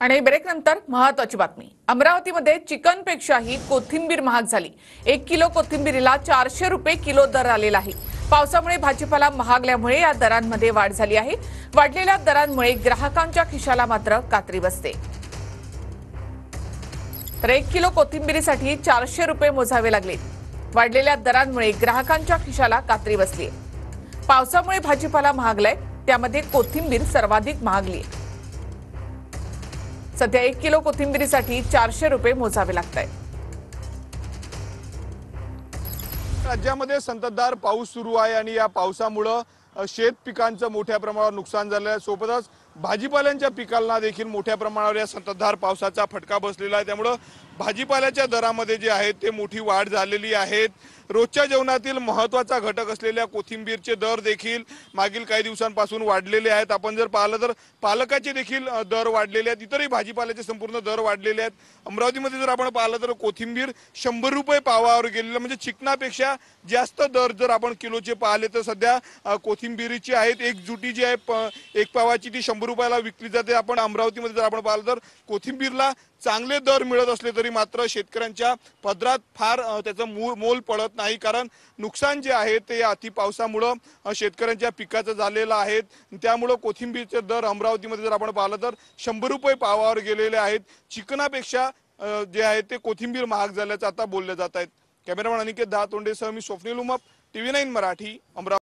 आणि ब्रेक नंतर महत्त्वाची बातमी। अमरावतीमध्ये चिकनपेक्षाही कोथिंबीर महाग झाली। 1 किलो कोथिंबीरीला 400 रुपये किलो दर आलेला आहे। पावसामुळे भाजीपाला महागल्यामुळे या दरांमध्ये वाढ झाली आहे। वाढलेल्या दरांमुळे ग्राहकांच्या खिशाला मात्र कात्री बसते। तर 1 किलो कोथिंबीरीसाठी 400 रुपये मोजावे लागले। वाढलेल्या दरांमुळे ग्राहकांच्या खिशाला कात्री बसली। पावसामुळे भाजीपाला महागलाय, त्यामध्ये कोथिंबीर सर्वाधिक महागली। सध्या 1 किलो कोथिंबीरीसाठी 400 रुपये मोजावे लागतात। राज्यामध्ये संततधार पाऊस सुरू आहे आणि या पावसामुळे शेत पिकांचं मोठ्या प्रमाणावर नुकसान झालं आहे। सोबतच भाजीपाल्यांच्या पिकांना देखील मोठ्या प्रमाणावर या संततधार पावसाचा फटका बसलेला आहे। त्यामुळे भाजीपाल्याच्या दरामध्ये जे आहे ते मोठी वाढ झालेली आहे। रोजच्या जेवणातील महत्त्वाचा घटक असलेल्या कोथिंबीरचे दर देखील मागील काही दिवसांपासून वाढलेले आहेत। आपण जर पाहिलं तर पालकाचे देखील दर वाढलेले आहेत, इतरही भाजीपाल्याचे संपूर्ण दर वाढलेले आहेत। अमरावतीमध्ये जर आपण पाहिलं तर कोथिंबीर 100 रुपये पावावर गेलेलं, म्हणजे चिकनापेक्षा जास्त दर जर आपण किलोचे पाहिले तर सध्या कोथिंबीरीची आहेत। एक जुटी जी आहे एक पावाची ती 100 रुपयाला विकली जाते। आपण अमरावतीमध्ये जर आपण पाहिलं तर कोथिंबीरला चांगले दर मिळत असले तरी मात्र शेतकऱ्यांच्या पदरात फार त्याचं मोल पडत नाही, कारण नुकसान जे आहे ते अति पावसामुळे शेतकऱ्यांच्या पिकाचं झालेलं आहे। त्यामुळे कोथिंबीरचे दर अमरावतीमध्ये जर आपण पाहिलं तर 100 रुपये पावावर गेलेले आहेत। चिकनापेक्षा जे आहे ते कोथिंबीर महाग झाल्याचं आता बोलले जात आहेत। कॅमेरामॅन अनिकेत दातोंडेसह मी स्वप्नील उमप, TV9 मराठी, अमरावती।